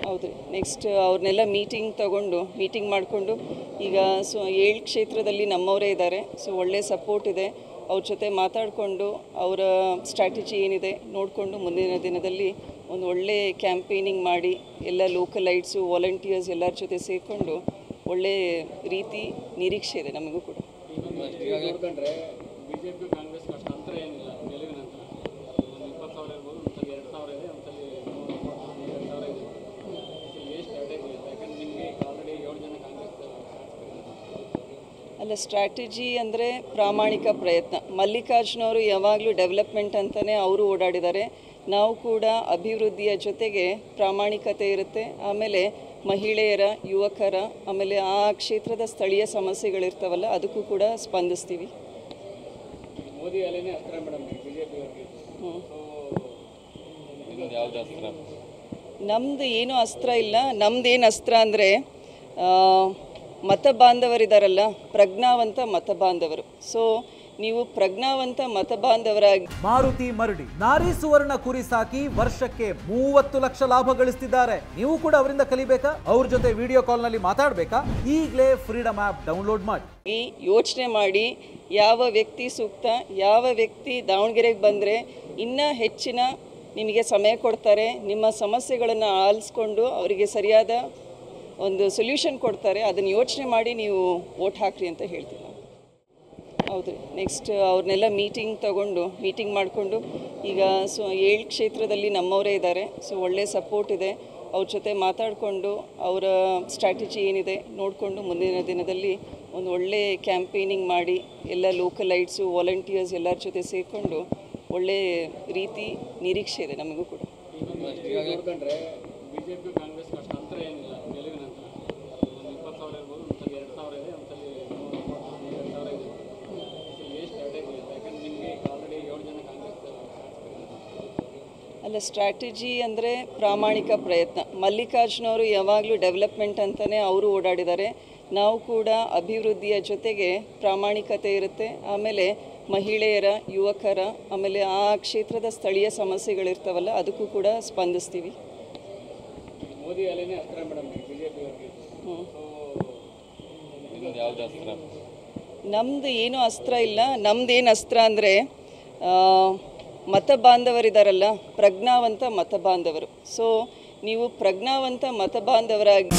ಹೌದು, ನೆಕ್ಸ್ಟ್ ಅವ್ರನ್ನೆಲ್ಲ ಮೀಟಿಂಗ್ ಮಾಡಿಕೊಂಡು ಈಗ 7 ಕ್ಷೇತ್ರದಲ್ಲಿ ನಮ್ಮವರೇ ಇದ್ದಾರೆ. ಸೊ ಒಳ್ಳೆ ಸಪೋರ್ಟ್ ಇದೆ. ಅವ್ರ ಜೊತೆ ಮಾತಾಡಿಕೊಂಡು ಅವರ ಸ್ಟ್ರಾಟಜಿ ಏನಿದೆ ನೋಡಿಕೊಂಡು ಮುಂದಿನ ದಿನದಲ್ಲಿ ಒಂದು ಒಳ್ಳೆ ಕ್ಯಾಂಪೇನಿಂಗ್ ಮಾಡಿ ಎಲ್ಲ ಲೋಕಲೈಟ್ಸು ವಾಲಂಟಿಯರ್ಸ್ ಎಲ್ಲರ ಜೊತೆ ಸೇರಿಕೊಂಡು ಒಳ್ಳೆ ರೀತಿ ನಿರೀಕ್ಷೆ ಇದೆ ನಮಗೂ ಕೂಡ. ಬಿಜೆಪಿ ಕಾಂಗ್ರೆಸ್ ಅಷ್ಟು ಅಂತರ ಏನಿಲ್ಲ ಗೆಲುವಿನ ನಂತರ. ಒಂದು 20,000 ಇರ್ಬೋದು, ಒಂದ್ಸಲ 2,000 ಇದೆ, ಒಂದ್ಸಲ 2,000 ಇದೆ. ಎಷ್ಟು ಸ್ಟ್ರಾಟಜಿ ಇದೆ? ಯಾಕಂದ್ರೆ ನಿಮಗೆ ಆಲ್ರೆಡಿ 7 ಜನ ಕಾಂಗ್ರೆಸ್ ಅಲ್ಲ, ಸ್ಟ್ರಾಟಜಿ ಅಂದರೆ ಪ್ರಾಮಾಣಿಕ ಪ್ರಯತ್ನ. ಮಲ್ಲಿಕಾರ್ಜುನವರು ಯಾವಾಗಲೂ ಡೆವಲಪ್ಮೆಂಟ್ ಅಂತಲೇ ಅವರು ಓಡಾಡಿದ್ದಾರೆ. ನಾವು ಕೂಡ ಅಭಿವೃದ್ಧಿಯ ಜೊತೆಗೆ ಪ್ರಾಮಾಣಿಕತೆ ಇರುತ್ತೆ. ಆಮೇಲೆ ಮಹಿಳೆಯರ, ಯುವಕರ, ಆಮೇಲೆ ಆ ಕ್ಷೇತ್ರದ ಸ್ಥಳೀಯ ಸಮಸ್ಯೆಗಳಿರ್ತಾವಲ್ಲ ಅದಕ್ಕೂ ಕೂಡ ಸ್ಪಂದಿಸ್ತೀವಿ. ಮೋದಿ ಅಲೆನೇ ಅಸ್ತ್ರ ಮೇಡಮ್ ಬಿಜೆಪಿ ಅವರಿಗೆ. ನಮ್ಮದು ಏನೂ ಅಸ್ತ್ರ ಇಲ್ಲ. ನಮ್ಮದೇನು ಅಸ್ತ್ರ ಅಂದರೆ ಮತ ಬಾಂಧವರಿದ್ದಾರಲ್ಲ, ಪ್ರಜ್ಞಾವಂತ ಮತ ಬಾಂಧವರು. ಸೊ ನೀವು ಪ್ರಜ್ಞಾವಂತ ಮತ ಬಾಂಧವರಾಗಿ. ಮಾರುತಿ ಮರಡಿ ನಾರಿ ಸುವರ್ಣ ಕುರಿ ಸಾಕಿ ವರ್ಷಕ್ಕೆ 30 ಲಕ್ಷ ಲಾಭ ಗಳಿಸ್ತಿದ್ದಾರೆ. ನೀವು ಕೂಡ ಅವರಿಂದ ಕಲಿಬೇಕಾ? ಅವ್ರ ಜೊತೆ ವಿಡಿಯೋ ಕಾಲ್ನಲ್ಲಿ ಮಾತಾಡಬೇಕಾ? ಈಗಲೇ ಫ್ರೀಡಮ್ ಆ್ಯಪ್ ಡೌನ್ಲೋಡ್ ಮಾಡಿ. ಯೋಚನೆ ಮಾಡಿ ಯಾವ ವ್ಯಕ್ತಿ ಸೂಕ್ತ, ಯಾವ ವ್ಯಕ್ತಿ ದಾವಣಗೆರೆಗೆ ಬಂದರೆ ಇನ್ನೂ ಹೆಚ್ಚಿನ ನಿಮಗೆ ಸಮಯ ಕೊಡ್ತಾರೆ, ನಿಮ್ಮ ಸಮಸ್ಯೆಗಳನ್ನು ಆಲಿಸ್ಕೊಂಡು ಅವರಿಗೆ ಸರಿಯಾದ ಒಂದು ಸೊಲ್ಯೂಷನ್ ಕೊಡ್ತಾರೆ. ಅದನ್ನು ಯೋಚನೆ ಮಾಡಿ ನೀವು ವೋಟ್ ಹಾಕ್ರಿ ಅಂತ ಹೇಳ್ತೀನಿ. ಹೌದು, ನೆಕ್ಸ್ಟ್ ಅವ್ರನ್ನೆಲ್ಲ ಮೀಟಿಂಗ್ ಮಾಡಿಕೊಂಡು ಈಗ 7 ಕ್ಷೇತ್ರದಲ್ಲಿ ನಮ್ಮವರೇ ಇದ್ದಾರೆ. ಸೊ ಒಳ್ಳೆ ಸಪೋರ್ಟ್ ಇದೆ. ಅವ್ರ ಜೊತೆ ಮಾತಾಡಿಕೊಂಡು ಅವರ ಸ್ಟ್ರಾಟಜಿ ಏನಿದೆ ನೋಡಿಕೊಂಡು ಮುಂದಿನ ದಿನದಲ್ಲಿ ಒಂದು ಒಳ್ಳೆ ಕ್ಯಾಂಪೇನಿಂಗ್ ಮಾಡಿ ಎಲ್ಲ ಲೋಕಲೈಟ್ಸು ವಾಲಂಟಿಯರ್ಸ್ ಎಲ್ಲರ ಜೊತೆ ಸೇರಿಕೊಂಡು ಒಳ್ಳೆ ರೀತಿ ನಿರೀಕ್ಷೆ ಇದೆ ನಮಗೂ ಕೂಡ. ಬಿಜೆಪಿ ಕಾಂಗ್ರೆಸ್ ಅಷ್ಟು ಅಂತರ ಏನಿಲ್ಲ ಗೆಲುವಿನ ನಂತರ. ಒಂದು 20,000 ಇರ್ಬೋದು, ಒಂದ್ಸಲ 2,000 ಇದೆ, ಒಂದ್ಸಲ 2,000 ಇದೆ. ಎಷ್ಟು ಸ್ಟ್ರಾಟಜಿ ಇದೆ? ಯಾಕಂದ್ರೆ ನಿಮಗೆ ಆಲ್ರೆಡಿ 7 ಜನ ಕಾಂಗ್ರೆಸ್ ಅಲ್ಲ, ಸ್ಟ್ರಾಟಜಿ ಅಂದರೆ ಪ್ರಾಮಾಣಿಕ ಪ್ರಯತ್ನ. ಮಲ್ಲಿಕಾರ್ಜುನವರು ಯಾವಾಗಲೂ ಡೆವಲಪ್ಮೆಂಟ್ ಅಂತಲೇ ಅವರು ಓಡಾಡಿದ್ದಾರೆ. ನಾವು ಕೂಡ ಅಭಿವೃದ್ಧಿಯ ಜೊತೆಗೆ ಪ್ರಾಮಾಣಿಕತೆ ಇರುತ್ತೆ. ಆಮೇಲೆ ಮಹಿಳೆಯರ, ಯುವಕರ, ಆಮೇಲೆ ಆ ಕ್ಷೇತ್ರದ ಸ್ಥಳೀಯ ಸಮಸ್ಯೆಗಳಿರ್ತಾವಲ್ಲ ಅದಕ್ಕೂ ಕೂಡ ಸ್ಪಂದಿಸ್ತೀವಿ. ಮೋದಿ ಅಲೆನೇ ಅಸ್ತ್ರ ಮೇಡಮ್ ಬಿಜೆಪಿ ಅವರಿಗೆ. ನಮ್ಮದು ಏನೂ ಅಸ್ತ್ರ ಇಲ್ಲ. ನಮ್ಮದೇನು ಅಸ್ತ್ರ ಅಂದರೆ ಮತ ಬಾಂಧವರಿದ್ದಾರಲ್ಲ, ಪ್ರಜ್ಞಾವಂತ ಮತ ಬಾಂಧವರು. ಸೊ ನೀವು ಪ್ರಜ್ಞಾವಂತ ಮತ ಬಾಂಧವರಾಗಿ.